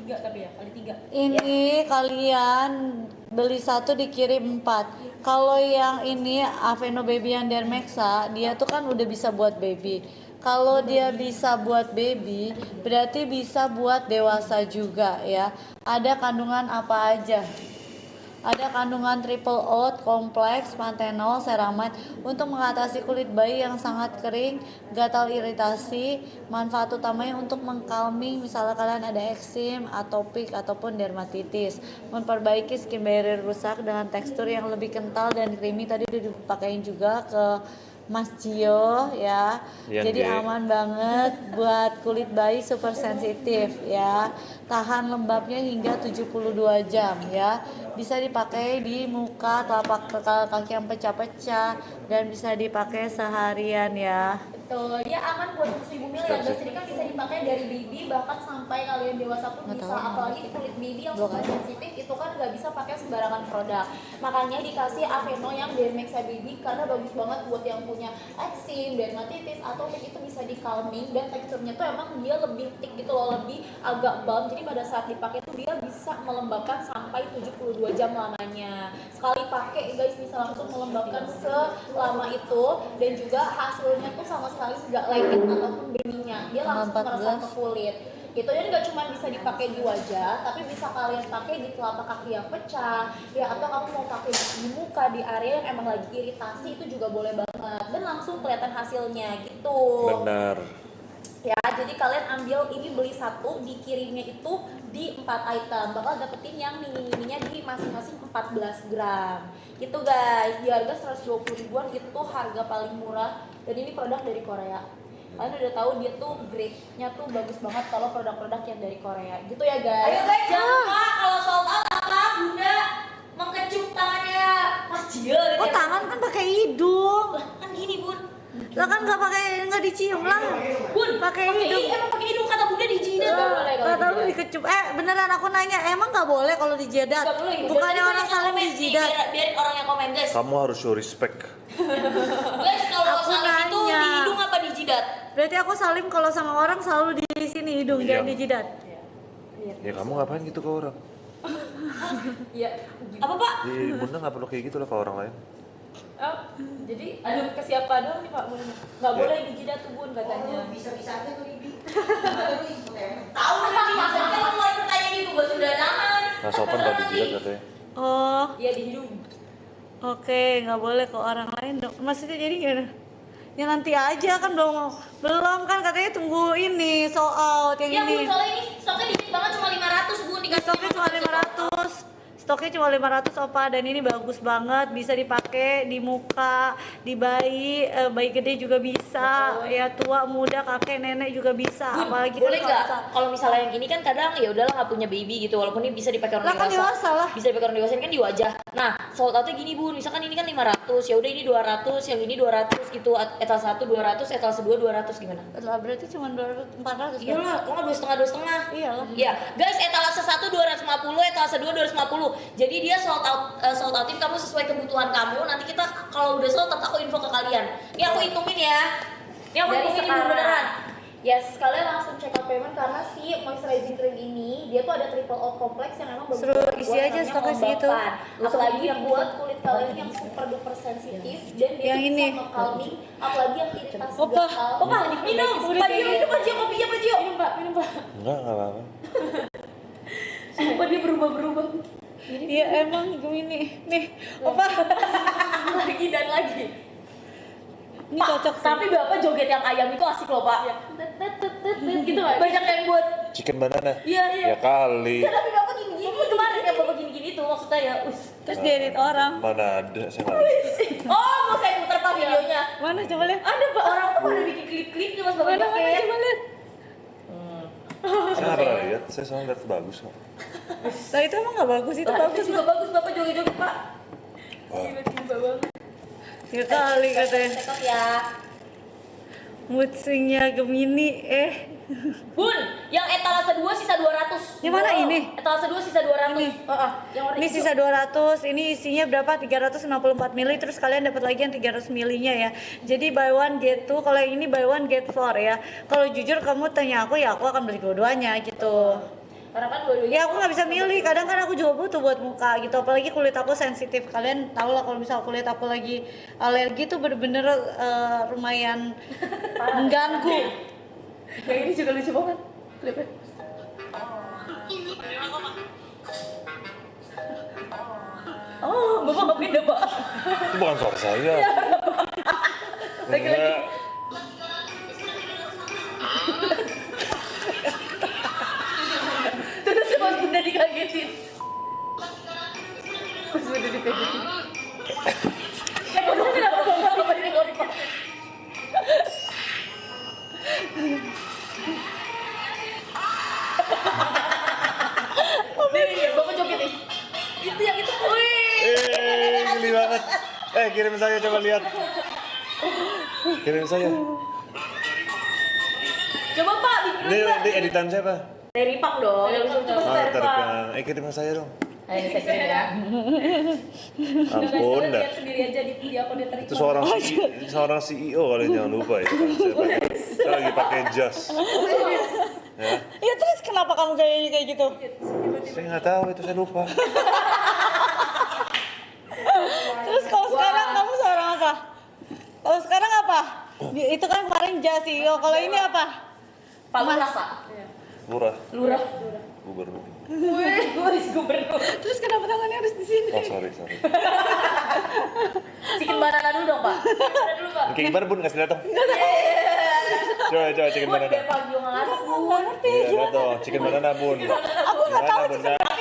3 tapi ya, kali 3. Ini kalian beli 1 dikirim 4. Kalau yang ini Aveno Baby yang Dermexa, dia tuh kan udah bisa buat baby. Kalau dia bisa buat baby, berarti bisa buat dewasa juga ya. Ada kandungan apa aja? Ada kandungan triple oat, kompleks, pantenol, ceramide untuk mengatasi kulit bayi yang sangat kering, gatal iritasi. Manfaat utamanya untuk mengkalming misalnya kalian ada eksim, atopik ataupun dermatitis. Memperbaiki skin barrier rusak dengan tekstur yang lebih kental dan creamy. Tadi udah dipakein juga ke Mas Gio ya. Jadi aman banget buat kulit bayi super sensitif ya. Tahan lembabnya hingga 72 jam ya. Bisa dipakai di muka, telapak kaki yang pecah-pecah dan bisa dipakai seharian ya. Betul, dia aman buat usia ibu mil ya guys. Jadi kan bisa dipakai dari baby bahkan sampai kalian dewasa pun bisa. Apalagi kulit baby yang super sensitif itu kan nggak bisa pakai sembarangan produk. Makanya dikasih Aveno yang Dermexa Baby karena bagus banget buat yang punya eksim, dermatitis atau itu bisa di calming dan teksturnya tuh emang dia lebih thick gitu loh, lebih agak balm. Jadi pada saat dipakai tuh dia bisa melembabkan sampai 72 jam lamanya. Sekali pakai guys bisa langsung melembabkan selama itu dan juga hasilnya tuh sama sekali nggak lengket ataupun berminyak, dia langsung meresap ke kulit. Itu ya nggak cuma bisa dipakai di wajah, tapi bisa kalian pakai di telapak kaki yang pecah, ya atau kamu mau pakai di muka di area yang emang lagi iritasi itu juga boleh banget dan langsung kelihatan hasilnya gitu. Benar. Ya, jadi kalian ambil ini beli 1 dikirimnya itu di 4 item. Bakal dapetin yang mini-mininya di masing-masing 14 gram. Gitu guys, di harga 120 ribuan itu harga paling murah dan ini produk dari Korea. Kalian udah tahu dia tuh grade-nya tuh bagus banget kalau produk-produk yang dari Korea. Gitu ya guys. Ayo guys, jangan lupa kalau sold out apa Bunda mengecup tangannya Mas Gio gitu. Oh tangan kan pakai hidung. Lah kan gini Bun. Lah kan nggak dicium lah. Bun, pakai hidung. Emang pakai hidung kata Bunda di jidat. Kata lu dikecup. Beneran aku nanya, emang nggak boleh kalau di jidat? Nggak boleh. Bukannya orang saling di jidat. Biarin orang yang komen guys. Kamu harus show respect. Guys, kalau Aku salim itu nanya. di hidung apa di jidat? Berarti aku salim kalau sama orang selalu di sini hidung, Iya. jangan di jidat. Ya kamu ngapain gitu ke orang? Iya. Apa Pak? Di Bunda nggak perlu kayak gitu lah ke orang lain. Oh, jadi aduh ke siapa dong nih Pak Bun? Nggak boleh di jidat tuh Bun katanya. Bisa-bisa aja tuh Bibi. Tahu nih maksudnya kan mulai pertanyaan itu gak sudah nahan. Nah sopan kalau dijilat katanya. Oh, Iya di hidung. oke, nggak boleh ke orang lain dong. Maksudnya jadi gimana? Ya nanti aja kan belum kan katanya tunggu ini sold out yang Ya ini. Bun, soalnya ini stoknya dikit banget cuma 500 Bun dikasih. Stoknya cuma 500. Stoknya cuma 500 opa dan ini bagus banget, bisa dipakai di muka, di bayi, bayi gede juga bisa, ya tua, muda, kakek, nenek juga bisa. Bun, Apalagi boleh kan nggak kalau misalnya yang ini kan kadang ya udahlah nggak punya baby gitu walaupun ini bisa dipakai orang Lah kan dewasa lah. bisa dipakai orang dewasa ini kan di wajah. Nah sold outnya gini Bun, misalkan ini kan 500 ya udah ini 200 yang ini 200 gitu, etalase 1 200 etalase 2 200 gimana? Lah berarti cuma 200 400. Iyalah, kok nggak 2,5 Iyalah. Ya, guys, etalase 1 250, etalase 2 250. Jadi dia sold outin kamu sesuai kebutuhan kamu. Nanti kita kalau udah sold out aku info ke kalian. Ini aku hitungin ya. Ini aku Dari hitungin sekarang. beneran. Yes, kalian langsung check out payment karena si moisturizing cream ini dia tuh ada triple oat kompleks yang emang bagus Suruh banget isi buat aja namanya stoknya segitu. melembabkan. Apalagi yang buat kulit kalian yang super duper sensitif dan dia Yang tuh ini. bisa nge-calming apalagi yang iritasi Opa, gatal. Opa, minum. Pak Gio, minum Pak Gio, kopinya Pak Gio. Minum Pak, minum Pak. Enggak apa-apa. Sumpah dia berubah-berubah. Iya emang gini nih, opa. Lagi dan lagi. Ini Pak, cocok sih. tapi Bapak joget yang ayam itu asik loh, Pak. Iya. Gitu kan. Banyak yang buat. Chicken banana. Iya, iya. Ya kali. Ya, tapi Bapak gini-gini kemarin ya Bapak gini-gini itu maksudnya ya. Terus diedit orang. Mana ada saya nggak ada. Oh, mau saya putar Pak videonya. Mana coba lihat? Ada Pak, orang tuh pada bikin klip-klipnya Mas Bapak Mana joget. coba lihat. Saya nggak pernah lihat. Saya selalu lihat bagus kok. Lah itu emang nggak bagus, itu Itu bagus juga loh. bagus Bapak joget-joget Pak. Wah. Tiba-tiba banget. Ya kali katanya. Cakep ya. Mood swingnya Gemini Bun, yang etalase 2 sisa 200. Yang mana ini? Etalase 2 sisa 200. Ini. Yang warna Ini hijau. sisa 200, ini isinya berapa? 364 ml, terus kalian dapat lagi yang 300 ml-nya ya. Jadi buy one get two, kalau yang ini buy one get four ya. Kalau jujur kamu tanya aku ya aku akan beli dua-duanya gitu. Karena kan dua-duanya. Ya aku nggak bisa milih, kadang kan aku juga butuh buat muka gitu, apalagi kulit aku sensitif. Kalian tahu lah kalau misal kulit aku lagi alergi tuh bener-bener lumayan mengganggu. Yang ini juga lucu banget. Klipnya. Oh, bapak nggak beda pak. Itu bukan suara saya. Lagi-lagi. Enggak. Terus pas bunda dikagetin. Pas bunda dikagetin. Bodoh kenapa bapak ini nggak dipakai? Nih, bapak joget nih. Itu yang itu. Wih. Geli banget. Kirim saya coba lihat. Kirim saya. Coba pak, bikin Ini editan siapa? Dari Pang dong. Yang lucu-lucu pasti dari Pang. Terima. Kirim saya dong. Ayo kita kirim ya. Ampun dah. lihat sendiri aja di akun dia Itu seorang CEO kalian jangan lupa itu kan. Saya lagi pakai jas. Ya. Ya terus kenapa kamu gayanya kayak gitu? Saya nggak tahu itu saya lupa. Terus kalau sekarang kamu seorang apa? Kalau sekarang apa? Itu kan kemarin CEO, kalau ini apa? Pak Lurah, Pak. Lurah. Lurah. Gubernur. Wih, gubernur. Terus kenapa tangannya harus di sini? Oh sorry. Chicken banana dulu dong, Pak. Ada dulu pak. Kayak gimana bun kasih lihat dong. Coba chicken banana. Biar Pak juga nggak ngantuk, Bu. Iya lihat dong chicken banana bun. Aku nggak tahu.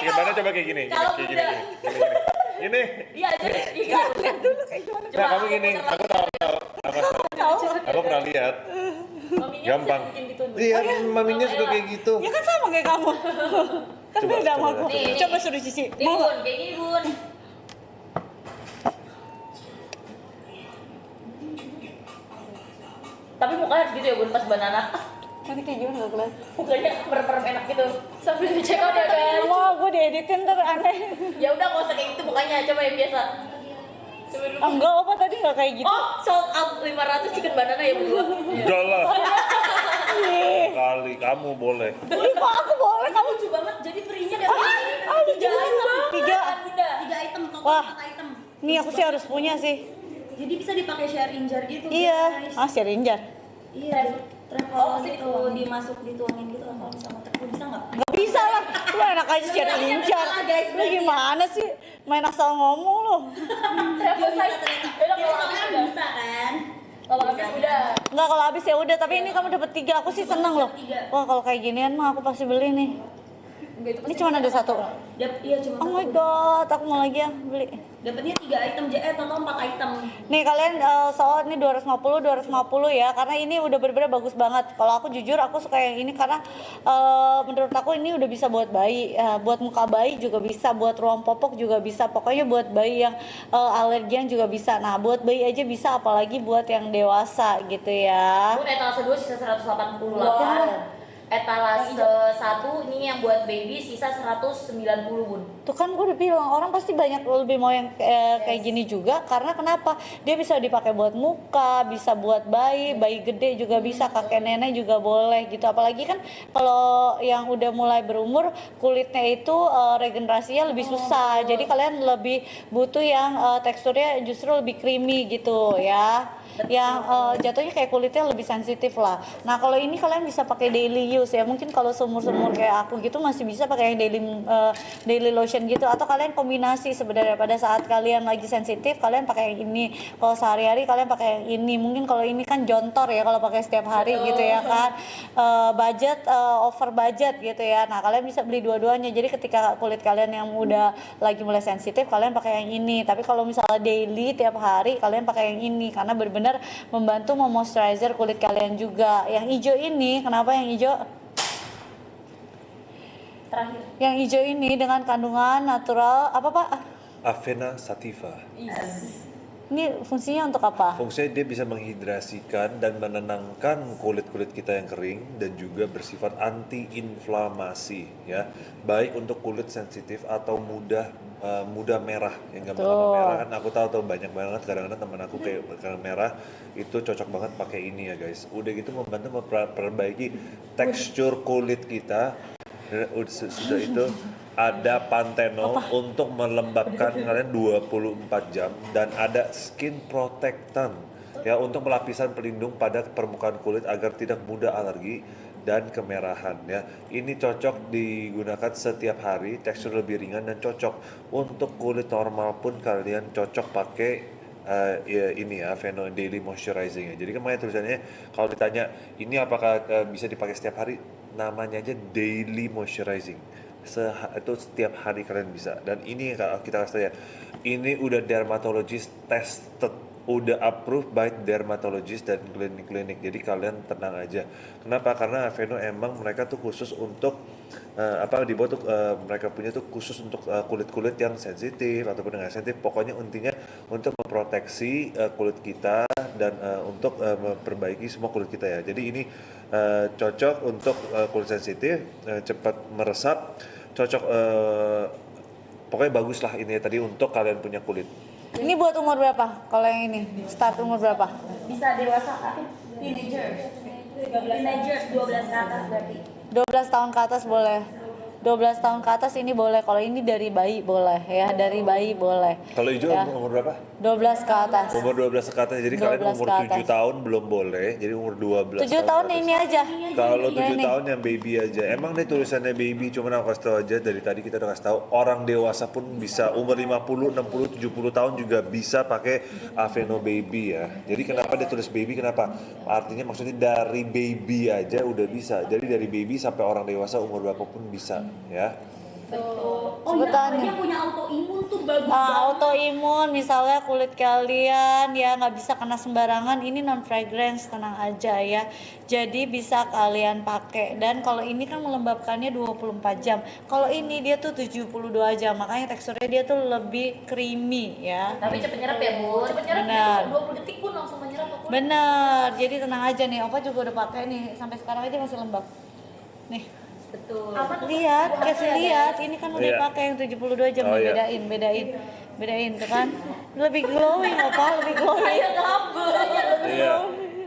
Chicken banana coba kayak gini. Kalau Kayak udah. gini. Ini. Iya aja. Iya. Lihat dulu kayak gimana. Nah kamu gini. Aku tahu. Aku pernah lihat. Maminya Gampang. bisa bikin gitu. Iya, maminya juga kayak gitu. Ya kan sama kayak kamu. Kan Coba, beda sama coba. aku. Nih, Coba suruh Cici. Nih, Mau Bun. Kayak gini, Bun. Tapi mukanya harus gitu ya, Bun, pas banana. nanti kayak gimana gak kelihatan? Mukanya merem-merem enak gitu. Sambil dicek out ya kan. Wah, gue dieditin tuh aneh. Ya udah nggak usah kayak gitu mukanya, coba yang biasa. Coba dulu. Enggak, apa tadi nggak kayak gitu? Oh, sold out 500 chicken banana ya berdua. Udah lah. Ih, Kali kamu boleh. kok aku boleh kamu? Lucu banget. Jadi free-nya dari lucu tiga item. banget. Tiga. Kan, Bunda. 3 item, total Wah. 4 item. Nih aku sih harus punya sih. Jadi bisa dipakai sharing jar gitu. Iya. guys. Ah, si Rinjar. Iya, travel Oh, pasti gitu, dituangin. dimasuk dituangin gitu lah kalau misalnya travel bisa nggak? Gak bisa lah. Lu enak aja si Rinjar. Lu gimana sih? Main asal ngomong lu. Travel size. Udah kalau habis Kan udah. bisa kan? Kalau habis udah. Enggak, kalau habis ya udah, tapi ini kamu dapat 3. Aku sih seneng loh. Wah, kalau kayak ginian mah aku pasti beli nih. Enggak, itu Ini pasti cuma ada 1. Iya cuma Oh my satu. god, aku mau lagi ya beli. Dapatnya 3 item, total 4 item. Nih kalian soal ini 250 ya, karena ini udah bener-bener bagus banget. Kalau aku jujur aku suka yang ini karena menurut aku ini udah bisa buat bayi, buat muka bayi juga bisa, buat ruang popok juga bisa. Pokoknya buat bayi yang alergian juga bisa. Nah, buat bayi aja bisa, apalagi buat yang dewasa gitu ya. Bun, etalase 2 sisa 188. Wow. Etalase 1 ini yang buat baby sisa 190, Bun. Tuh kan gue udah bilang orang pasti banyak lebih mau yang kayak gini juga, karena kenapa? Dia bisa dipakai buat muka, bisa buat bayi gede juga bisa, kakek nenek juga boleh gitu. Apalagi kan kalau yang udah mulai berumur kulitnya itu regenerasinya lebih susah. Jadi kalian lebih butuh yang teksturnya justru lebih creamy gitu ya. Yang jatuhnya kayak kulitnya lebih sensitif lah. Nah kalau ini kalian bisa pakai daily use ya. Mungkin kalau seumur kayak aku gitu masih bisa pakai yang daily lotion gitu. Atau kalian kombinasi sebenarnya pada saat kalian lagi sensitif kalian pakai yang ini. Kalau sehari-hari kalian pakai yang ini. Mungkin kalau ini kan jontor ya kalau pakai setiap hari gitu ya kan. Budget over budget gitu ya. Nah kalian bisa beli dua-duanya. Jadi ketika kulit kalian yang udah lagi mulai sensitif kalian pakai yang ini. Tapi kalau misalnya daily tiap hari kalian pakai yang ini karena benar-benar membantu memoisturizer kulit kalian juga. Yang hijau ini, kenapa yang hijau? terakhir. Yang hijau ini dengan kandungan natural apa Pak? Avena sativa. Ini fungsinya untuk apa? Fungsinya dia bisa menghidrasikan dan menenangkan kulit-kulit kita yang kering dan juga bersifat anti-inflamasi ya. Baik untuk kulit sensitif atau mudah merah yang gampang merah kan aku tahu banyak banget kadang-kadang teman aku kayak karena merah itu cocok banget pakai ini ya guys. Udah gitu membantu memperbaiki tekstur kulit kita Sudah itu ada Panthenol untuk melembabkan kalian 24 jam dan ada skin protectant ya untuk lapisan pelindung pada permukaan kulit agar tidak mudah alergi dan kemerahan ya. Ini cocok digunakan setiap hari, tekstur lebih ringan dan cocok untuk kulit normal pun kalian cocok pakai ya ini ya Aveno Daily Moisturizing ya. Jadi kemarin tulisannya kalau ditanya ini apakah bisa dipakai setiap hari, namanya aja Daily Moisturizing. Itu setiap hari kalian bisa. Dan ini kalau kita kasih ya, ini udah dermatologist tested, udah approved by dermatologist dan klinik-klinik. Jadi kalian tenang aja. Kenapa? Karena Aveno emang mereka tuh khusus untuk dibuat tuh mereka punya tuh khusus untuk kulit-kulit yang sensitif ataupun nggak sensitif. Pokoknya intinya untuk memproteksi kulit kita dan untuk memperbaiki semua kulit kita ya. Jadi ini cocok untuk kulit sensitif, cepat meresap, cocok pokoknya bagus lah ini tadi untuk kalian punya kulit. Ini buat umur berapa? Kalau yang ini start umur berapa? Bisa dewasa kan? Teenagers. 12 ke atas berarti. 12 tahun ke atas boleh. 12 tahun ke atas ini boleh. Kalau ini dari bayi boleh ya, dari bayi boleh. Kalau hijau ya. umur berapa? 12 ke atas. Umur 12 ke atas. Jadi 12 kalian umur ke 7 atas. tahun belum boleh. Jadi umur 12 7 tahun ke atas. ini aja. Kalau 7 Ya, ini. tahun yang baby aja. Emang nih tulisannya baby, cuman aku kasih tahu aja dari tadi kita udah kasih tahu orang dewasa pun bisa umur 50, 60, 70 tahun juga bisa pakai Aveno Baby ya. Jadi kenapa dia tulis baby? Kenapa? Artinya maksudnya dari baby aja udah bisa. Jadi dari baby sampai orang dewasa umur berapapun bisa ya. Oh Sebutannya. iya, dia punya autoimun tuh bagus Autoimun misalnya kulit kalian ya nggak bisa kena sembarangan, ini non fragrance, tenang aja ya. Jadi bisa kalian pakai. Dan kalau ini kan melembabkannya 24 jam. Kalau ini dia tuh 72 jam. Makanya teksturnya dia tuh lebih creamy ya. Tapi cepet nyerap ya, Bu. Cepet nyerap Benar. 20 detik pun langsung menyerap ke kulit. Bener. Jadi tenang aja nih. Opa juga udah pakai nih sampai sekarang aja masih lembab. Nih. Betul. Aman untuk Lihat, buat kasih ya, lihat. guys. Ini kan udah Iya. pakai yang 72 jam Oh, nih, iya. bedain tuh kan. Lebih glowing Opa, lebih glowing. Saya kabur. Iya.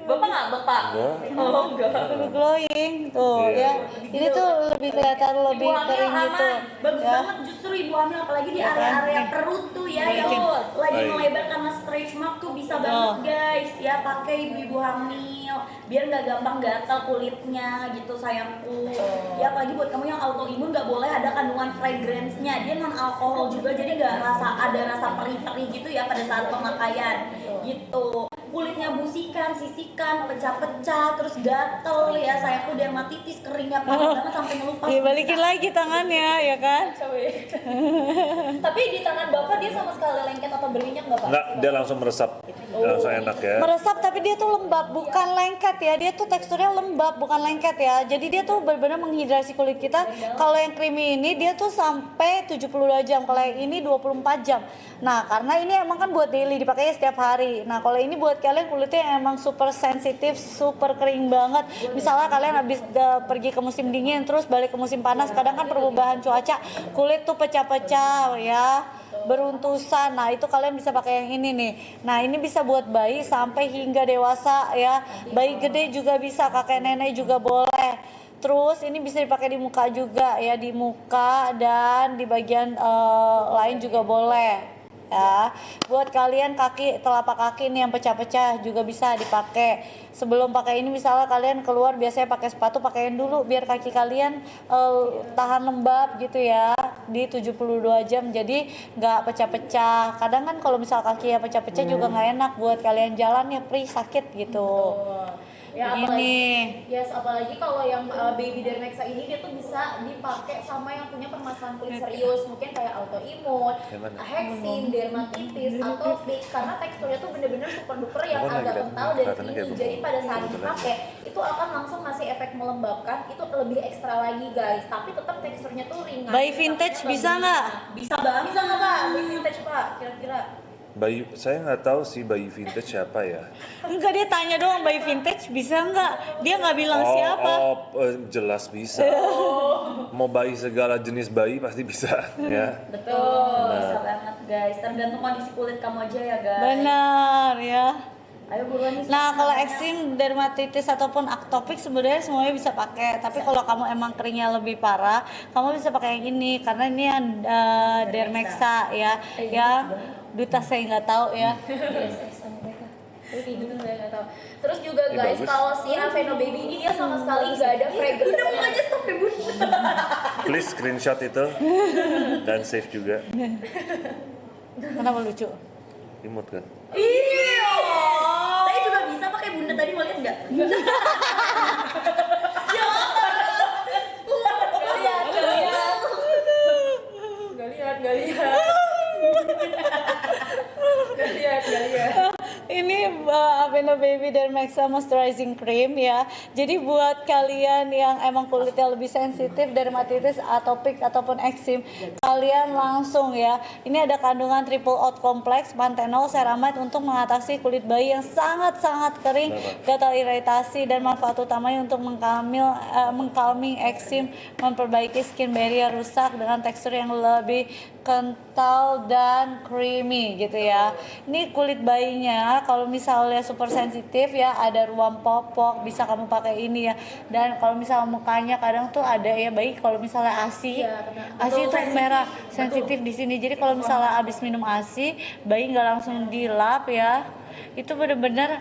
Bapak nggak, Bapak? Enggak. Oh, enggak. Lebih glowing tuh Iya. ya. Ini tuh lebih kelihatan lebih Ibu hamil kering aman. gitu. Bagus Ya. banget justru ibu hamil apalagi di Ya kan? area-area Nih. perut tuh ya Balikin. yang lagi Baik. melebar karena stretch mark tuh bisa Oh. banget guys ya, pakai ibu hamil biar nggak gampang gatal kulitnya gitu sayangku. Ya apalagi buat kamu yang autoimun nggak boleh ada kandungan fragrance-nya, dia non alkohol juga jadi nggak ada rasa perih-perih gitu ya pada saat pemakaian gitu. Kulitnya busikan, sisikan, pecah-pecah, terus gatel ya sayangku, dermatitis, keringnya parah banget sampai ngelupas. Dibalikin lagi tangannya ya kan. Tapi di tangan Bapak dia sama sekali lengket atau berminyak nggak Pak? Enggak, dia langsung meresap. Langsung enak ya. Meresap tapi dia tuh lembab, bukan lengket ya. Dia tuh teksturnya lembab, bukan lengket ya. Jadi dia tuh benar-benar menghidrasi kulit kita. Kalau yang creamy ini dia tuh sampai 72 jam. Kalau yang ini 24 jam. Nah, karena ini emang kan buat daily, dipakainya setiap hari. Nah, kalau ini buat kalian kulitnya yang emang super sensitif, super kering banget. Misalnya kalian habis pergi ke musim dingin terus balik ke musim panas, kadang kan perubahan cuaca, kulit tuh pecah-pecah ya, beruntusan. Nah, itu kalian bisa pakai yang ini nih. Nah, ini bisa buat bayi sampai hingga dewasa ya. Bayi gede juga bisa, kakek nenek juga boleh. Terus ini bisa dipakai di muka juga ya, di muka dan di bagian lain juga boleh. Ya, buat kalian telapak kaki ini yang pecah-pecah juga bisa dipakai. Sebelum pakai ini misalnya kalian keluar biasanya pakai sepatu, pakaiin dulu biar kaki kalian tahan lembab gitu ya di 72 jam, jadi nggak pecah-pecah. Kadang kan kalau misal kaki ya pecah-pecah juga nggak enak buat kalian jalan ya, perih, sakit gitu. Ya, Ini apalagi kalau yang baby Dermexa ini dia tuh bisa dipakai sama yang punya permasalahan kulit serius, mungkin kayak autoimun, heksin, dermatitis atau fix, karena teksturnya tuh bener-bener super duper yang Abang lagi agak liat, kental dan kelihatannya kayak creamy. bubuk. Jadi pada saat Betul dipakai itu akan langsung ngasih efek melembabkan, itu lebih ekstra lagi guys. Tapi tetap teksturnya tuh ringan. bayi vintage bisa nggak? Bisa banget. Bisa nggak Pak? Bayi vintage Pak, kira-kira? Bayi, saya nggak tahu sih bayi vintage siapa ya. Enggak, dia tanya doang bayi vintage bisa nggak? Dia nggak bilang siapa. Jelas bisa. Mau bayi segala jenis bayi pasti bisa ya. Betul, bisa banget guys. Tergantung kondisi kulit kamu aja ya guys. Benar ya. Ayo buruan nih. Nah, kalau eksim, dermatitis ataupun atopik sebenarnya semuanya bisa pakai. Tapi kalau kamu emang keringnya lebih parah, kamu bisa pakai yang ini karena ini yang Dermexa ya. Ya, duta saya nggak tahu ya. Kayak gini saya nggak tahu. Terus juga guys, bagus. kalau si Aveno Baby ini dia sama sekali nggak ada fragrance. Udah mau aja stop ya bunda. Please screenshot itu dan save juga. Kenapa lucu? Imut kan? Iya. Saya juga bisa pakai bunda tadi, mau lihat nggak? Nggak lihat. Ini Aveno Baby Dermexa Moisturizing Cream ya. Jadi buat kalian yang emang kulitnya lebih sensitif, dermatitis, atopik ataupun eksim, kalian langsung ya. Ini ada kandungan triple oat kompleks, panthenol, ceramide untuk mengatasi kulit bayi yang sangat-sangat kering, gatal iritasi, dan manfaat utamanya untuk mengkalming eksim, memperbaiki skin barrier rusak dengan tekstur yang lebih kental dan creamy gitu ya. Ini kulit bayinya kalau misalnya super sensitif ya, ada ruam popok, bisa kamu pakai ini ya. Dan kalau misalnya mukanya kadang tuh ada ya bayi kalau misalnya ASI, ASI itu merah sensitif di sini. Jadi kalau misalnya abis minum ASI, bayi nggak langsung dilap ya. Itu bener-bener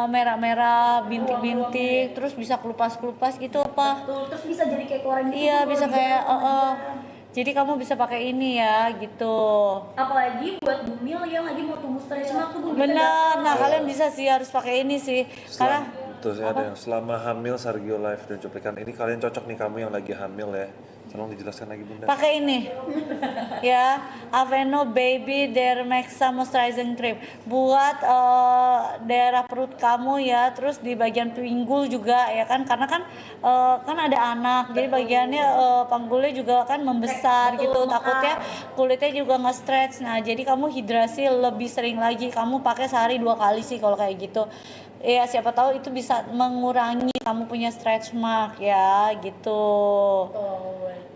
merah-merah, bintik-bintik, terus bisa kelupas-kelupas gitu apa? Tuh, terus bisa jadi kayak koran gitu. Iya, kalau bisa di kayak dalam. jadi kamu bisa pakai ini ya gitu. Apalagi buat bumil yang lagi mau tumbuh stretch mark tuh Bu, bisa Bener, nah kalian bisa sih harus pakai ini sih. Karena Terus ada yang selama hamil Sargio Life dan cuplikan ini kalian cocok nih, kamu yang lagi hamil ya. Tolong dijelaskan lagi bunda. pakai ini ya, Aveno Baby Dermexa Moisturizing Cream buat daerah perut kamu ya, terus di bagian pinggul juga ya kan, karena kan kan ada anak, jadi bagiannya panggulnya juga kan membesar gitu, takutnya kulitnya juga nge-stretch. Nah jadi kamu hidrasi lebih sering lagi, kamu pakai sehari 2 kali sih kalau kayak gitu ya, siapa tahu itu bisa mengurangi kamu punya stretch mark ya gitu.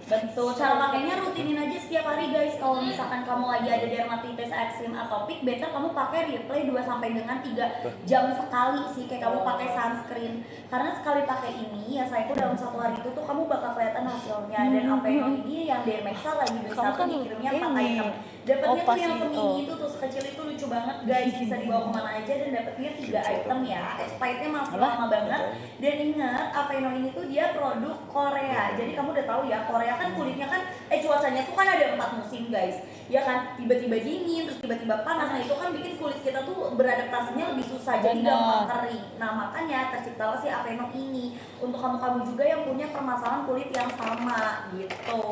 Betul, cara pakainya rutinin aja setiap hari guys. Kalau misalkan kamu lagi ada dermatitis, eksim, atopik, better kamu pakai replay 2 sampai dengan 3 jam sekali sih, kayak kamu pakai sunscreen. Karena sekali pakai ini ya sayangku dalam 1 hari itu tuh kamu bakal kelihatan hasilnya. Dan Aveno ini yang Dermexa lagi beli Kamu satu kan dikirimnya 4 ini. item. Dapatnya pas tuh yang itu. semini itu tuh sekecil itu, lucu banget guys, bisa dibawa kemana aja, dan dapatnya 3 item ya. Expirednya masih lama banget. Dan ingat Aveno ini tuh dia produk Korea, jadi kamu udah tahu ya, Korea kan kulitnya kan cuacanya tuh kan ada 4 musim guys ya kan, tiba-tiba dingin terus tiba-tiba panas. Nah itu kan bikin kulit kita tuh beradaptasinya lebih susah, jadi Benar. gampang kering. Nah makanya terciptalah si Aveno ini untuk kamu-kamu juga yang punya permasalahan kulit yang sama gitu.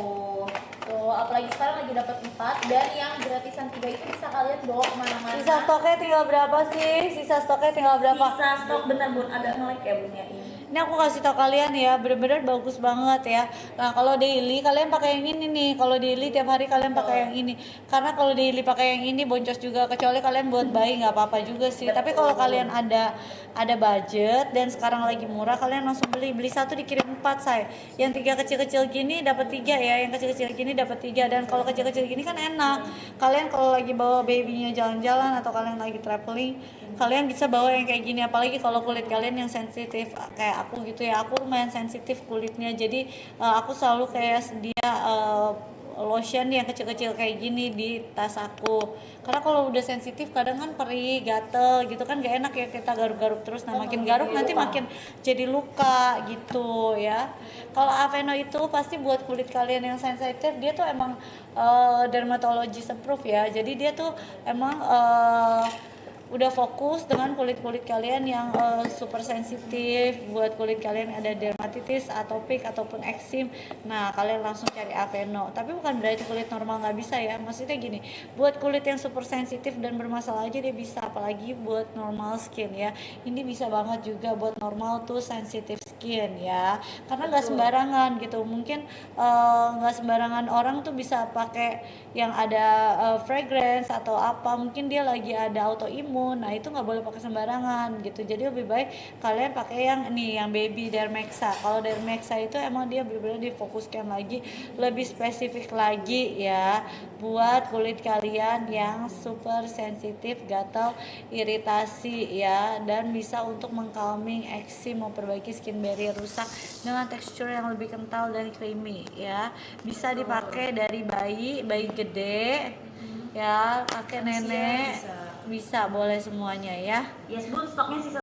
Tuh, apalagi sekarang lagi dapat 4 dan yang gratisan 3 itu bisa kalian bawa kemana-mana. Sisa stoknya tinggal berapa sih? Sisa stoknya tinggal berapa? Sisa stok bentar bun, agak nge-lag ya bun ya ini. Ini aku kasih tau kalian ya, bener-bener bagus banget ya. Nah kalau daily kalian pakai yang ini nih. Kalau daily tiap hari kalian pakai yang ini. Karena kalau daily pakai yang ini boncos juga. Kecuali kalian buat bayi nggak apa-apa juga sih. Tapi kalau kalian ada budget dan sekarang lagi murah, kalian langsung beli 1 dikirim 4 say. Yang 3 kecil-kecil gini dapat 3 ya. Yang kecil-kecil gini dapat 3. Dan kalau kecil-kecil gini kan enak. Kalian kalau lagi bawa babynya jalan-jalan atau kalian lagi traveling, kalian bisa bawa yang kayak gini. Apalagi kalau kulit kalian yang sensitif kayak aku gitu ya, aku lumayan sensitif kulitnya, jadi aku selalu kayak sedia lotion yang kecil-kecil kayak gini di tas aku, karena kalau udah sensitif kadang kan perih, gatel gitu kan, gak enak ya kita garuk-garuk terus. Nah makin garuk nanti makin jadi luka gitu ya. Kalau Aveno itu pasti buat kulit kalian yang sensitif, dia tuh emang dermatologist approved ya, jadi dia tuh emang udah fokus dengan kulit-kulit kalian yang super sensitif. Buat kulit kalian ada dermatitis, atopik ataupun eksim, nah kalian langsung cari Aveno. Tapi bukan berarti kulit normal nggak bisa ya, maksudnya gini, buat kulit yang super sensitif dan bermasalah aja dia bisa, apalagi buat normal skin ya. Ini bisa banget juga buat normal tuh sensitive skin skin ya, karena nggak sembarangan gitu. Mungkin nggak sembarangan orang tuh bisa pakai yang ada fragrance atau apa, mungkin dia lagi ada autoimun, nah itu nggak boleh pakai sembarangan gitu. Jadi lebih baik kalian pakai yang nih, yang baby Dermexa. Kalau Dermexa itu emang dia benar-benar difokuskan lagi, lebih spesifik lagi ya buat kulit kalian yang super sensitif, gatal, iritasi ya, dan bisa untuk mengcalming eksim, memperbaiki skin barrier rusak dengan tekstur yang lebih kental dan creamy ya. Bisa dipakai dari bayi gede ya, kakek nenek, bisa boleh semuanya ya. Yes Bun, stoknya sisa